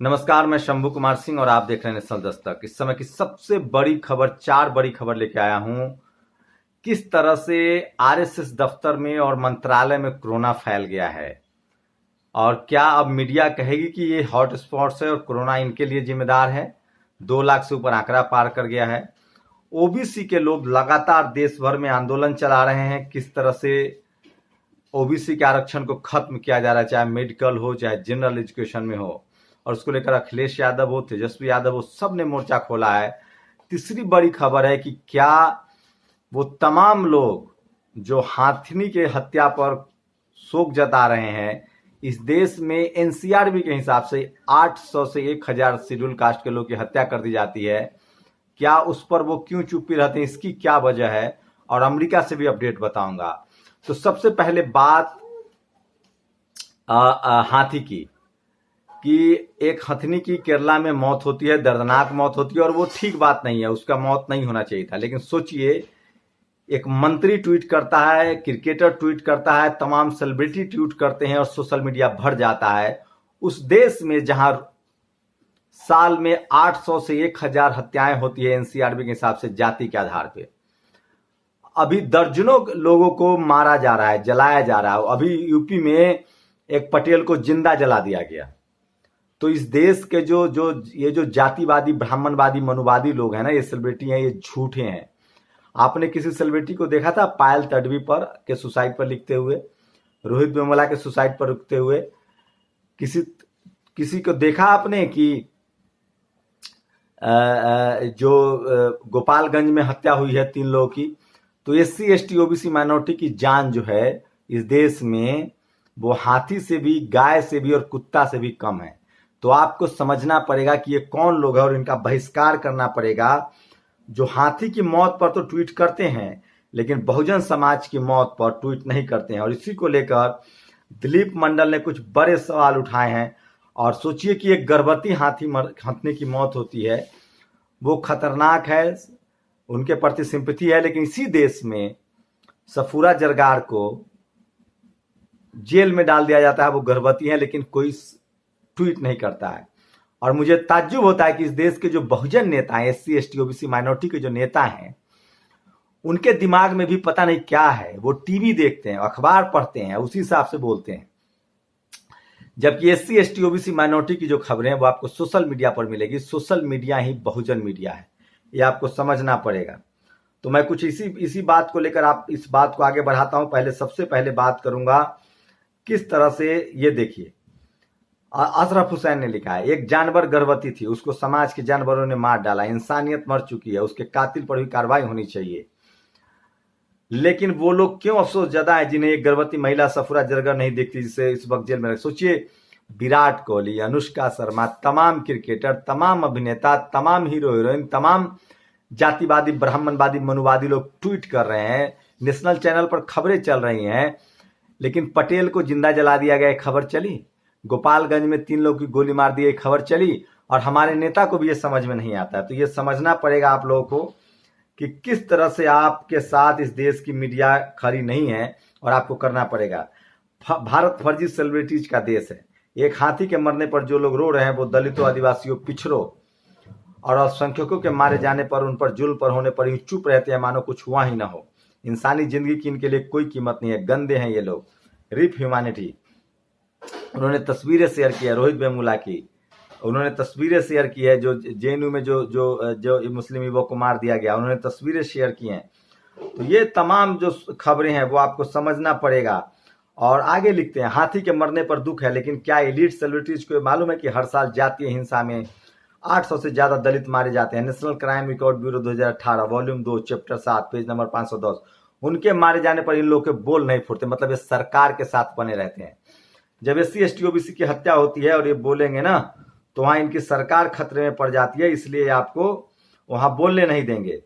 नमस्कार, मैं शंभू कुमार सिंह और आप देख रहे हैं नेशनल दस्तक। इस समय की सबसे बड़ी खबर, 4 बड़ी खबर लेके आया हूं। किस तरह से आरएसएस दफ्तर में और मंत्रालय में कोरोना फैल गया है और क्या अब मीडिया कहेगी कि ये हॉटस्पॉट्स है और कोरोना इनके लिए जिम्मेदार है। 2 लाख से ऊपर आंकड़ा पार कर गया है। ओबीसी के लोग लगातार देश भर में आंदोलन चला रहे हैं। किस तरह से ओबीसी के आरक्षण को खत्म किया जा रहा है, चाहे मेडिकल हो चाहे जनरल एजुकेशन में हो, और उसको लेकर अखिलेश यादव हो, तेजस्वी यादव हो, सब ने मोर्चा खोला है। तीसरी बड़ी खबर है कि क्या वो तमाम लोग जो हाथनी के हत्या पर शोक जता रहे हैं, इस देश में एनसीआरबी के हिसाब से 800 से 1000 शेड्यूल कास्ट के लोग की हत्या कर दी जाती है, क्या उस पर वो क्यों चुप्पी रहते हैं, इसकी क्या वजह है, और अमेरिका से भी अपडेट बताऊंगा। तो सबसे पहले बात हाथी की, कि एक हथनी की केरला में मौत होती है, दर्दनाक मौत होती है, और वो ठीक बात नहीं है, उसका मौत नहीं होना चाहिए था। लेकिन सोचिए, एक मंत्री ट्वीट करता है, क्रिकेटर ट्वीट करता है, तमाम सेलिब्रिटी ट्वीट करते हैं और सोशल मीडिया भर जाता है उस देश में जहां साल में 800 से 1000 हत्याएं होती है एनसीआरबी के हिसाब से जाति के आधार पे। अभी दर्जनों लोगों को मारा जा रहा है, जलाया जा रहा है। अभी यूपी में एक पटेल को जिंदा जला दिया गया। तो इस देश के ये जो जातिवादी, ब्राह्मणवादी, मनुवादी लोग हैं ना, ये सेलिब्रिटी हैं, ये झूठे हैं। आपने किसी सेलिब्रिटी को देखा था पायल तडवी पर के सुसाइड पर लिखते हुए, रोहित वेमुला के सुसाइड पर लिखते हुए? किसी को देखा आपने कि जो गोपालगंज में हत्या हुई है 3 लोगों की? तो एससी एसटी ओबीसी माइनॉरिटी की जान जो है इस देश में, वो हाथी से भी, गाय से भी और कुत्ता से भी कम है। तो आपको समझना पड़ेगा कि ये कौन लोग हैं और इनका बहिष्कार करना पड़ेगा। जो हाथी की मौत पर तो ट्वीट करते हैं, लेकिन बहुजन समाज की मौत पर ट्वीट नहीं करते हैं। और इसी को लेकर दिलीप मंडल ने कुछ बड़े सवाल उठाए हैं। और सोचिए कि एक गर्भवती हाथनी की मौत होती है, वो खतरनाक है, उनके प्रति सिंपैथी है, लेकिन इसी देश में सफूरा जरगार को जेल में डाल दिया जाता है। वो गर्भवती है लेकिन कोई ट्वीट नहीं करता है। और मुझे ताज्जुब होता है कि इस देश के जो बहुजन नेता हैं, एससी एसटी ओबीसी माइनॉरिटी के जो नेता हैं, उनके दिमाग में भी पता नहीं क्या है। वो टीवी देखते हैं, अखबार पढ़ते हैं, उसी हिसाब से बोलते हैं। जबकि एससी एसटी ओबीसी माइनॉरिटी की जो खबरें हैं वो आपको सोशल मीडिया पर मिलेगी। सोशल मीडिया ही बहुजन मीडिया है, ये आपको समझना पड़ेगा। तो मैं कुछ इसी बात को लेकर आप इस बात को आगे बढ़ाता हूं। सबसे पहले बात करूंगा किस तरह से, ये देखिए, अशरफ हुसैन ने लिखा है, एक जानवर गर्भवती थी, उसको समाज के जानवरों ने मार डाला, इंसानियत मर चुकी है, उसके कातिल पर भी कार्रवाई होनी चाहिए। लेकिन वो लोग क्यों अफसोस ज्यादा है जिन्हें एक गर्भवती महिला सफूरा जरगर नहीं दिखती, जिसे इस वक्त जेल में रखे। सोचिए, विराट कोहली, अनुष्का शर्मा, तमाम क्रिकेटर, तमाम अभिनेता, तमाम हीरो हीरोइन, तमाम जातिवादी, ब्राह्मणवादी, मनुवादी लोग ट्वीट कर रहे हैं, नेशनल चैनल पर खबरें चल रही हैं, लेकिन पटेल को जिंदा जला दिया गया खबर चली, गोपालगंज में 3 लोग की गोली मार दी खबर चली, और हमारे नेता को भी ये समझ में नहीं आता। तो ये समझना पड़ेगा आप लोगों को कि किस तरह से आपके साथ इस देश की मीडिया खड़ी नहीं है, और आपको करना पड़ेगा। भारत फर्जी सेलिब्रिटीज का देश है। एक हाथी के मरने पर जो लोग रो रहे हैं वो दलितों, आदिवासियों, पिछड़ों और अल्पसंख्यकों के मारे जाने पर, उन पर जुल्म पर होने पर यूं चुप रहते हैं मानो कुछ हुआ ही ना हो। इंसानी जिंदगी की इनके लिए कोई कीमत नहीं है। गंदे हैं ये लोग, रिप ह्यूमैनिटी। उन्होंने तस्वीरें शेयर की है रोहित वेमुला की, उन्होंने तस्वीरें शेयर की है जो जेएनयू में जो मुस्लिम युवक को मार दिया गया, उन्होंने तस्वीरें शेयर की हैं। तो ये तमाम जो खबरें हैं वो आपको समझना पड़ेगा। और आगे लिखते हैं, हाथी के मरने पर दुख है, लेकिन क्या एलीट सेलिब्रिटीज को मालूम है कि हर साल जातीय हिंसा में 800 से ज्यादा दलित मारे जाते हैं। National crime record bureau 2018 volume 2 chapter 7 page number 510। उनके मारे जाने पर इन लोगों के बोल नहीं फूटते, मतलब ये सरकार के साथ बने रहते हैं। जब एससी एसटी ओबीसी की हत्या होती है और ये बोलेंगे ना, तो वहां इनकी सरकार खतरे में पड़ जाती है, इसलिए आपको वहां बोलने नहीं देंगे।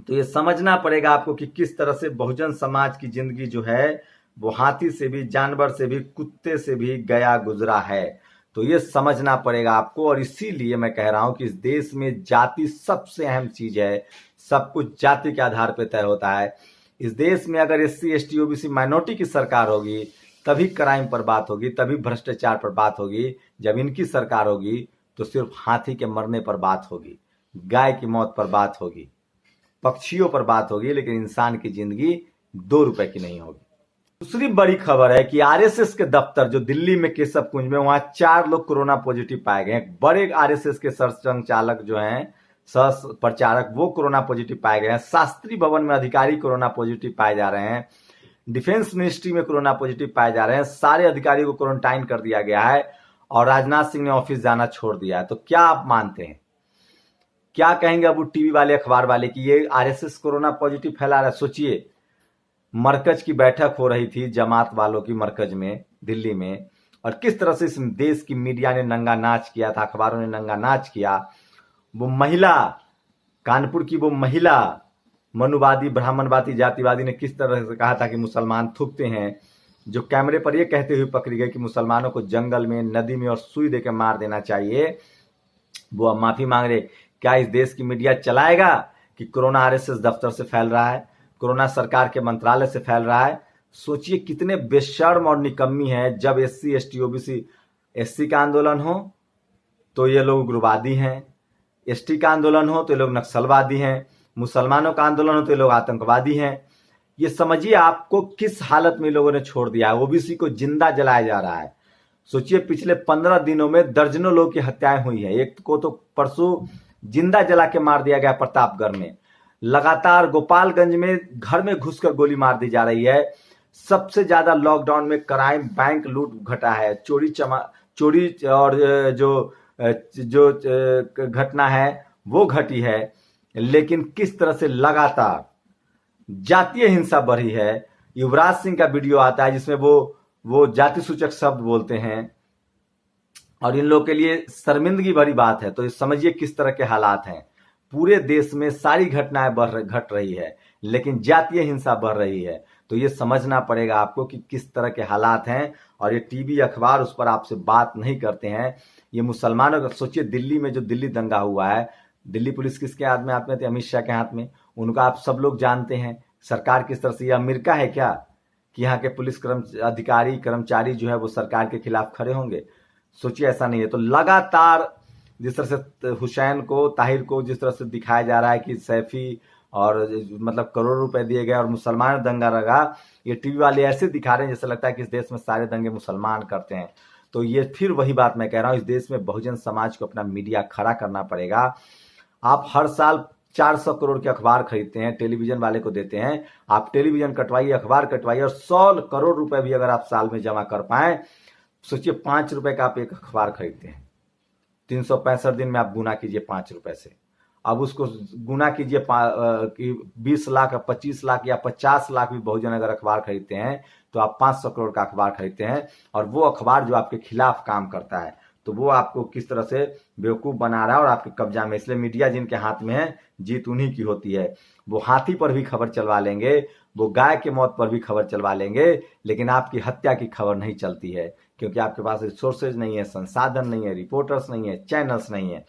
तो ये समझना पड़ेगा आपको कि किस तरह से बहुजन समाज की जिंदगी जो है वो हाथी से भी, जानवर से भी, कुत्ते से भी गया गुजरा है। तो ये समझना पड़ेगा आपको। और इसीलिए मैं कह रहा हूं कि इस देश में जाति सबसे अहम चीज है। सब कुछ जाति के आधार पर तय होता है। इस देश में अगर एससी एसटी ओबीसी माइनॉरिटी की सरकार होगी तभी क्राइम पर बात होगी, तभी भ्रष्टाचार पर बात होगी। जब इनकी सरकार होगी तो सिर्फ हाथी के मरने पर बात होगी, गाय की मौत पर बात होगी, पक्षियों पर बात होगी, लेकिन इंसान की जिंदगी 2 रुपए की नहीं होगी। दूसरी बड़ी खबर है कि आरएसएस के दफ्तर जो दिल्ली में केशव कुंज में, वहां 4 लोग कोरोना पॉजिटिव पाए गए हैं। बड़े आरएसएस के सरसंघचालक जो हैं, सह प्रचारक, वो कोरोना पॉजिटिव पाए गए हैं। शास्त्री भवन में अधिकारी कोरोना पॉजिटिव पाए जा रहे हैं। डिफेंस मिनिस्ट्री में कोरोना पॉजिटिव पाए जा रहे हैं। सारे अधिकारियों को क्वारंटाइन कर दिया गया है और राजनाथ सिंह ने ऑफिस जाना छोड़ दिया है। तो क्या आप मानते हैं, क्या कहेंगे अब टीवी वाले, अखबार वाले कि ये आरएसएस कोरोना पॉजिटिव फैला रहा है? सोचिए, मरकज की बैठक हो रही थी जमात वालों की मरकज में दिल्ली में, और किस तरह से इस देश की मीडिया ने नंगा नाच किया था, अखबारों ने नंगा नाच किया। वो महिला, कानपुर की वो महिला मनुवादी, ब्राह्मणवादी, जातिवादी ने किस तरह से कहा था कि मुसलमान थूकते हैं, जो कैमरे पर ये कहते हुए पकड़ी गई कि मुसलमानों को जंगल में, नदी में और सुई देकर मार देना चाहिए, वो अब माफी मांग रहे। क्या इस देश की मीडिया चलाएगा कि कोरोना आरएसएस दफ्तर से फैल रहा है, कोरोना सरकार के मंत्रालय से फैल रहा है? सोचिए कितने बेशर्म और निकम्मी है। जब एससी एसटी ओबीसी, एससी का आंदोलन हो तो ये लोग उग्रवादी हैं, एसटी का आंदोलन हो तो ये लोग नक्सलवादी हैं, मुसलमानों का आंदोलन हो तो ये लोग आतंकवादी हैं। ये समझिए आपको किस हालत में लोगों ने छोड़ दिया है। ओबीसी को जिंदा जलाया जा रहा है। सोचिए पिछले 15 दिनों में दर्जनों लोग की हत्याएं हुई है। एक को तो परसों जिंदा जला के मार दिया गया प्रतापगढ़ में। लगातार गोपालगंज में घर में घुसकर गोली मार दी जा रही है। सबसे ज्यादा लॉकडाउन में क्राइम, बैंक लूट घटा है, चोरी और जो घटना है वो घटी है। लेकिन किस तरह से लगातार जातीय हिंसा बढ़ी है। युवराज सिंह का वीडियो आता है जिसमें वो जाति सूचक शब्द बोलते हैं और इन लोगों के लिए शर्मिंदगी भरी बात है। तो समझिए किस तरह के हालात हैं। पूरे देश में सारी घटनाएं घट रही है, लेकिन जातीय हिंसा बढ़ रही है। तो ये समझना पड़ेगा आपको कि किस तरह के हालात हैं, और ये टीवी अखबार उस पर आपसे बात नहीं करते हैं। ये मुसलमानों का सोचिए, दिल्ली में जो दिल्ली दंगा हुआ है, दिल्ली पुलिस किसके हाथ में थी? अमित शाह के हाथ में। उनका आप सब लोग जानते हैं सरकार किस तरह से, ये अमेरिका है क्या कि यहाँ के पुलिस अधिकारी कर्मचारी जो है वो सरकार के खिलाफ खड़े होंगे? सोचिए ऐसा नहीं है। तो लगातार जिस तरह से हुसैन को, ताहिर को जिस तरह से दिखाया जा रहा है कि सैफी और मतलब करोड़ों रुपए दिए गए और मुसलमान दंगा लगा, ये टीवी वाले ऐसे दिखा रहे हैं जैसे लगता है कि इस देश में सारे दंगे मुसलमान करते हैं। तो ये फिर वही बात मैं कह रहा हूँ, इस देश में बहुजन समाज को अपना मीडिया खड़ा करना पड़ेगा। आप हर साल 400 करोड़ के अखबार खरीदते हैं, टेलीविजन वाले को देते हैं। आप टेलीविजन कटवाइए, अखबार कटवाइए, और 100 करोड़ रुपए भी अगर आप साल में जमा कर पाए, सोचिए 5 रुपए का आप एक अखबार खरीदते हैं, 365 दिन में आप गुना कीजिए 5 रुपए से। अब उसको गुना कीजिए 20 लाख, 25 लाख या 50 लाख भी बहुजन अगर अखबार खरीदते हैं तो आप 500 करोड़ का अखबार खरीदते हैं। और वो अखबार जो आपके खिलाफ काम करता है, तो वो आपको किस तरह से बेवकूफ बना रहा है और आपके कब्जा में। इसलिए मीडिया जिनके हाथ में है, जीत उन्हीं की होती है। वो हाथी पर भी खबर चलवा लेंगे, वो गाय के मौत पर भी खबर चलवा लेंगे, लेकिन आपकी हत्या की खबर नहीं चलती है, क्योंकि आपके पास रिसोर्सेज नहीं है, संसाधन नहीं है, रिपोर्टर्स नहीं है, चैनल्स नहीं है।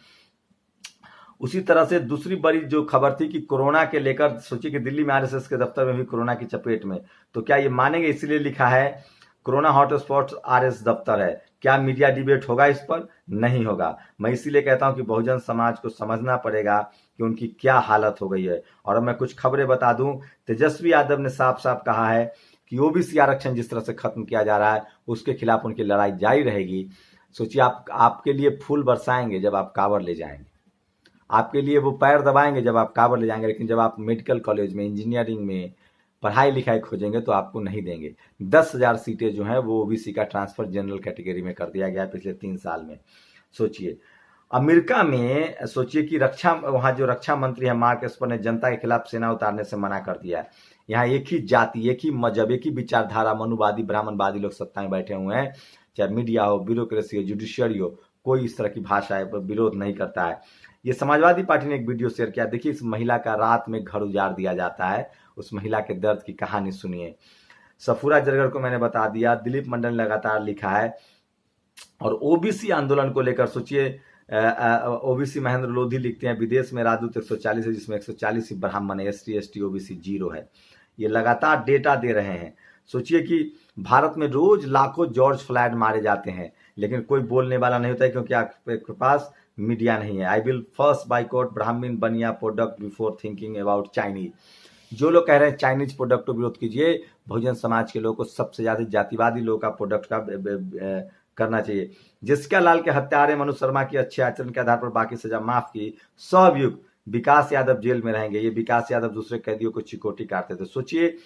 उसी तरह से दूसरी बड़ी जो खबर थी कि कोरोना के लेकर, सोचिए कि दिल्ली में आरएसएस के दफ्तर में भी कोरोना की चपेट में। तो क्या ये मानेंगे? इसलिए लिखा है कोरोना हॉटस्पॉट आरएस दफ्तर है। क्या मीडिया डिबेट होगा इस पर? नहीं होगा। मैं इसीलिए कहता हूं कि बहुजन समाज को समझना पड़ेगा कि उनकी क्या हालत हो गई है। और अब मैं कुछ खबरें बता दूं, तेजस्वी यादव ने साफ साफ कहा है कि ओबीसी आरक्षण जिस तरह से खत्म किया जा रहा है, उसके खिलाफ उनकी लड़ाई जारी रहेगी। सोचिए आपके लिए फूल बरसाएंगे जब आप कांवड़ ले जाएंगे, आपके लिए वो पैर दबाएंगे जब आप कांवड़ ले जाएंगे, लेकिन जब आप मेडिकल कॉलेज में, इंजीनियरिंग में पढ़ाई लिखाई खोजेंगे तो आपको नहीं देंगे। 10,000 सीटें जो है वो ओबीसी का ट्रांसफर जनरल कैटेगरी में कर दिया गया पिछले 3 साल में। सोचिए अमेरिका में, सोचिए कि वहां जो रक्षा मंत्री है मार्क एस्पर ने जनता के खिलाफ सेना उतारने से मना कर दिया है। यहाँ एक ही जाति, एक ही मजहब, एक ही विचारधारा, मनुवादी, ब्राह्मणवादी लोग सत्ता में बैठे हुए हैं। चाहे मीडिया हो, ब्यूरोक्रेसी हो, जुडिशियरी हो, कोई इस तरह की भाषा पर विरोध नहीं करता है। ये समाजवादी पार्टी ने एक वीडियो शेयर किया। देखिए, इस महिला का रात में घर उजाड़ दिया जाता है। उस महिला के दर्द की कहानी सुनिए। सफूरा जरगर को मैंने बता दिया, दिलीप मंडल ने लगातार लिखा है। और ओबीसी आंदोलन को लेकर सोचिए, ओबीसी महेंद्र लोधी लिखते हैं, विदेश में राजदूत 140 है, जिसमें 140 ही ब्राह्मण है, एसटी ओबीसी 0 है। ये लगातार डेटा दे रहे हैं। सोचिए कि भारत में रोज लाखों जॉर्ज फ्लॉयड मारे जाते हैं, लेकिन कोई बोलने वाला नहीं होता है, क्योंकि आपके पास मीडिया नहीं है। आई विल फर्स्ट बाइकआउट ब्राह्मण बनिया product before thinking about Chinese. जो लोग कह रहे हैं चाइनीज प्रोडक्ट को विरोध कीजिए, बहुजन समाज के लोगों को सबसे ज्यादा जातिवादी लोगों का प्रोडक्ट का करना चाहिए। जिसका लाल के हत्यारे मनु शर्मा की अच्छे आचरण के आधार पर बाकी सजा माफ की, 100 अभियुक्त विकास यादव जेल में रहेंगे। ये विकास यादव दूसरे कैदियों को चिकोटी काटते थे। सोचिए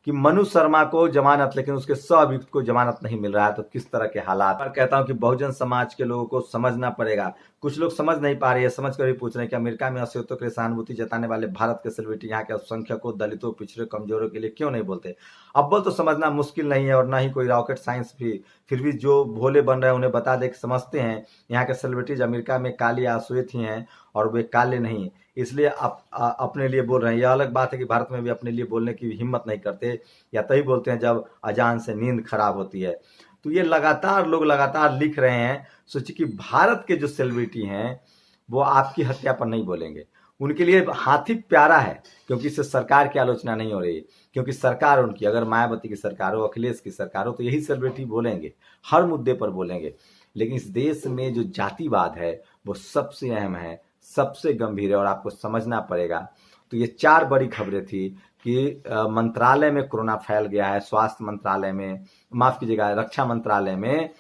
कि मनु शर्मा को जमानत, लेकिन उसके 100 अभियुक्त को जमानत नहीं मिल रहा है, तो किस तरह के हालात। मैं कहता हूं कि बहुजन समाज के लोगों को समझना पड़ेगा। कुछ लोग समझ नहीं पा रहे हैं, समझ कर भी पूछ रहे हैं कि अमेरिका में अस्तित्व के लिए सहानुभूति जताने वाले भारत के सेलिब्रिटी यहाँ के अल्पसंख्यकों, दलितों, पिछड़े, कमजोरों के लिए क्यों नहीं बोलते। अव्वल तो समझना मुश्किल नहीं है, और ना ही कोई रॉकेट साइंस भी। फिर भी जो भोले बन रहे हैं उन्हें बता दे कि समझते हैं यहाँ के सेलिब्रिटीज अमेरिका में काली या श्वेत ही हैं, और वे काले नहीं, इसलिए अपने लिए बोल रहे हैं। यह अलग बात है कि भारत में भी अपने लिए बोलने की हिम्मत नहीं करते, या तभी बोलते हैं जब अजान से नींद खराब होती है। तो ये लगातार लोग लगातार लिख रहे हैं। सोचिए कि भारत के जो सेलिब्रिटी हैं वो आपकी हत्या पर नहीं बोलेंगे। उनके लिए हाथी प्यारा है, क्योंकि इससे सरकार की आलोचना नहीं हो रही है, क्योंकि सरकार उनकी, अगर मायावती की सरकार हो, अखिलेश की सरकार हो, तो यही सेलिब्रिटी बोलेंगे, हर मुद्दे पर बोलेंगे। लेकिन इस देश में जो जातिवाद है वो सबसे अहम है, सबसे गंभीर है, और आपको समझना पड़ेगा। तो ये 4 बड़ी खबरें थी कि मंत्रालय में कोरोना फैल गया है, स्वास्थ्य मंत्रालय में, माफ कीजिएगा, रक्षा मंत्रालय में।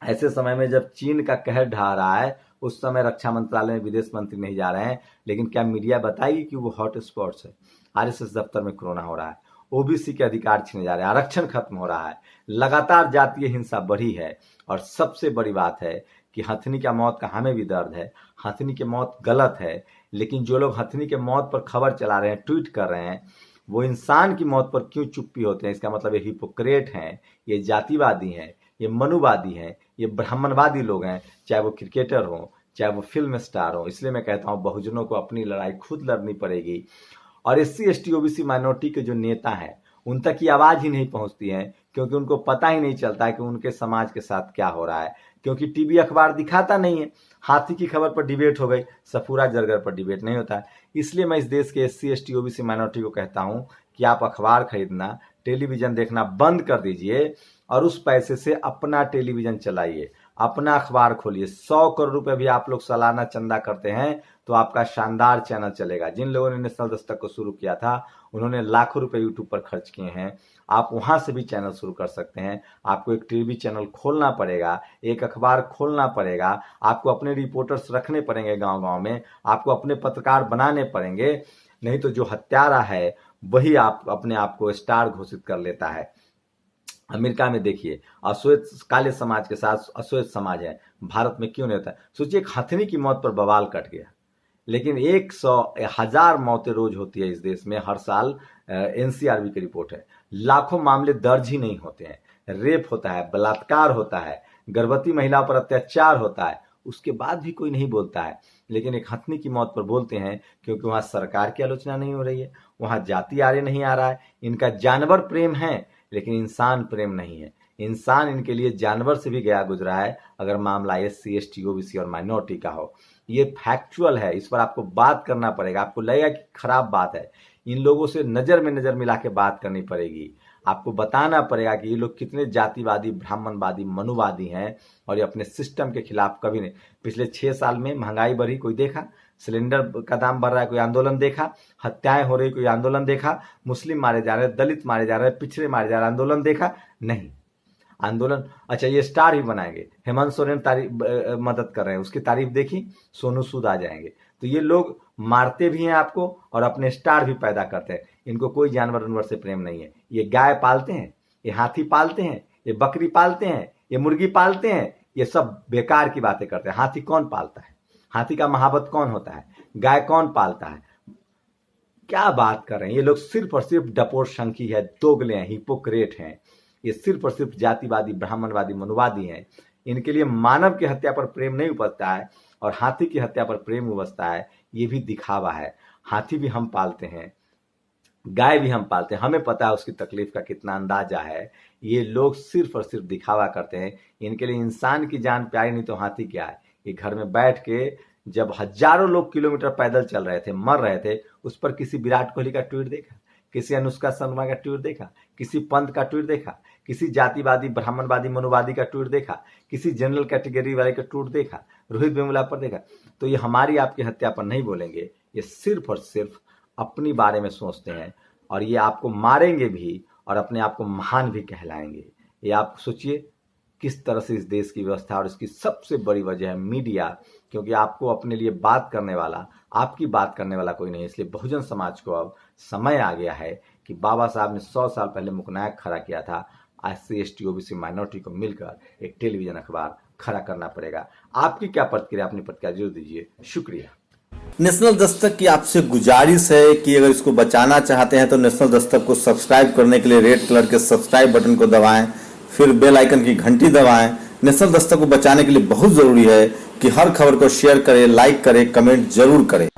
ऐसे समय में जब चीन का कहर ढा रहा है, उस समय रक्षा मंत्रालय में विदेश मंत्री नहीं जा रहे हैं। लेकिन क्या मीडिया बताएगी कि वो हॉट स्पॉट्स है। आरएसएस दफ्तर में कोरोना हो रहा है, ओबीसी के अधिकार छीने जा रहे हैं, आरक्षण खत्म हो रहा है, लगातार जातीय हिंसा बढ़ी है। और सबसे बड़ी बात है कि हथनी का मौत का हमें भी दर्द है। हथनी की मौत गलत है, लेकिन जो लोग हथनी के मौत पर खबर चला रहे हैं, ट्वीट कर रहे हैं, वो इंसान की मौत पर क्यों चुप्पी होते हैं। इसका मतलब ये हिपोक्रेट हैं, ये जातिवादी हैं, ये मनुवादी हैं, ये ब्राह्मणवादी लोग हैं, चाहे वो क्रिकेटर हो, चाहे वो फिल्म स्टार हो। इसलिए मैं कहता हूं बहुजनों को अपनी लड़ाई खुद लड़नी पड़ेगी। और एससी एसटी ओबीसी माइनॉरिटी के जो नेता हैं उन तक की आवाज ही नहीं पहुंचती है, क्योंकि उनको पता ही नहीं चलता है कि उनके समाज के साथ क्या हो रहा है, क्योंकि टीवी अखबार दिखाता नहीं है। हाथी की खबर पर डिबेट हो गई, सफूरा जरगर पर डिबेट नहीं होता है। इसलिए मैं इस देश के एससी एसटी ओबीसी माइनॉरिटी को कहता हूं कि आप अखबार खरीदना, टेलीविजन देखना बंद कर दीजिए, और उस पैसे से अपना टेलीविजन चलाइए, अपना अखबार खोलिए। 100 करोड़ रुपए भी आप लोग सालाना चंदा करते हैं तो आपका शानदार चैनल चलेगा। जिन लोगों ने नेशनल दस्तक को शुरू किया था उन्होंने लाखों रुपए यूट्यूब पर खर्च किए हैं। आप वहां से भी चैनल शुरू कर सकते हैं। आपको एक टीवी चैनल खोलना पड़ेगा, एक अखबार खोलना पड़ेगा, आपको अपने रिपोर्टर्स रखने पड़ेंगे गांव गांव में, आपको अपने पत्रकार बनाने पड़ेंगे। नहीं तो जो हत्यारा है वही आप अपने आप को स्टार घोषित कर लेता है। अमेरिका में देखिए अश्वेत काले समाज के साथ अश्वेत समाज है, भारत में क्यों नहीं होता है। सोचिए एक हथनी की मौत पर बवाल कट गया, लेकिन 100,000 मौतें रोज होती है इस देश में हर साल। एनसीआरबी की रिपोर्ट है, लाखों मामले दर्ज ही नहीं होते हैं। रेप होता है, बलात्कार होता है, गर्भवती महिलाओं पर अत्याचार होता है, उसके बाद भी कोई नहीं बोलता है। लेकिन एक हथनी की मौत पर बोलते हैं, क्योंकि वहां सरकार की आलोचना नहीं हो रही है, वहां जाति आर्य नहीं आ रहा है। इनका जानवर प्रेम है लेकिन इंसान प्रेम नहीं है। इंसान इनके लिए जानवर से भी गया गुजरा है, अगर मामला एससी एसटी ओबीसी और माइनॉरिटी का हो। ये फैक्चुअल है, इस पर आपको बात करना पड़ेगा। आपको लगेगा कि खराब बात है, इन लोगों से नजर में नजर मिला के बात करनी पड़ेगी। आपको बताना पड़ेगा कि ये लोग कितने जातिवादी, ब्राह्मणवादी, मनुवादी हैं, और ये अपने सिस्टम के खिलाफ कभी नहीं। पिछले 6 साल में महंगाई बढ़ी, कोई देखा? सिलेंडर का दाम बढ़ रहा है, कोई आंदोलन देखा? हत्याएं हो रही, कोई आंदोलन देखा? मुस्लिम मारे जा रहे हैं, दलित मारे जा रहे हैं, पिछड़े मारे जा रहे हैं, आंदोलन देखा? नहीं। आंदोलन, अच्छा ये स्टार ही बनाएंगे, हेमंत सोरेन मदद कर रहे हैं, उसकी तारीफ देखी, सोनू सूद आ जाएंगे। तो ये लोग मारते भी हैं आपको और अपने स्टार भी पैदा करते हैं। इनको कोई जानवर उनवर से प्रेम नहीं है। ये गाय पालते हैं, ये हाथी पालते हैं, ये बकरी पालते हैं, ये मुर्गी पालते हैं, ये सब बेकार की बातें करते हैं। हाथी कौन पालता है? हाथी का महावत कौन होता है? गाय कौन पालता है? क्या बात कर रहे हैं ये लोग? सिर्फ और सिर्फ डपोर शंकी है, दोगले हैं, हिपोक्रेट हैं। ये सिर्फ और सिर्फ जातिवादी, ब्राह्मणवादी, मनुवादी हैं। इनके लिए मानव की हत्या पर प्रेम नहीं उपजता है और हाथी की हत्या पर प्रेम उपजता है। ये भी दिखावा है। हाथी भी हम पालते हैं, गाय भी हम पालते हैं, हमें पता है उसकी तकलीफ का कितना अंदाजा है। ये लोग सिर्फ और सिर्फ दिखावा करते हैं। इनके लिए इंसान की जान प्यारी, नहीं तो हाथी क्या है। ये घर में बैठ के जब हजारों लोग किलोमीटर पैदल चल रहे थे, मर रहे थे, उस पर किसी विराट कोहली का ट्वीट देखा? किसी अनुष्का शर्मा का ट्वीट देखा, किसी पंत का ट्वीट देखा, किसी जातिवादी ब्राह्मणवादी मनोवादी का ट्वीट देखा, किसी जनरल कैटेगरी वाले का ट्वीट देखा, रोहित वेमुला पर देखा? तो ये हमारी आपकी हत्या पर नहीं बोलेंगे, ये सिर्फ और सिर्फ अपनी बारे में सोचते हैं और ये आपको मारेंगे भी और अपने आप को महान भी कहलाएंगे। ये आप सोचिए किस तरह से इस देश की व्यवस्था, और इसकी सबसे बड़ी वजह है मीडिया, क्योंकि आपको अपने लिए बात करने वाला, आपकी बात करने वाला कोई नहीं। इसलिए बहुजन समाज को अब समय आ गया है कि बाबा साहब ने 100 साल पहले मुकनायक खड़ा किया था, SC ST OBC माइनॉरिटी को मिलकर एक टेलीविजन अखबार खड़ा करना पड़ेगा। आपकी क्या प्रतिक्रिया, अपनी प्रतिक्रिया जरूर दीजिए। शुक्रिया। नेशनल दस्तक की आपसे गुजारिश है कि अगर इसको बचाना चाहते हैं तो नेशनल दस्तक को सब्सक्राइब करने के लिए रेड कलर के सब्सक्राइब बटन को दबाएं, फिर बेल आइकन की घंटी दबाएं। नेशनल दस्तक को बचाने के लिए बहुत जरूरी है कि हर खबर को शेयर करें, लाइक करें, कमेंट जरूर करें।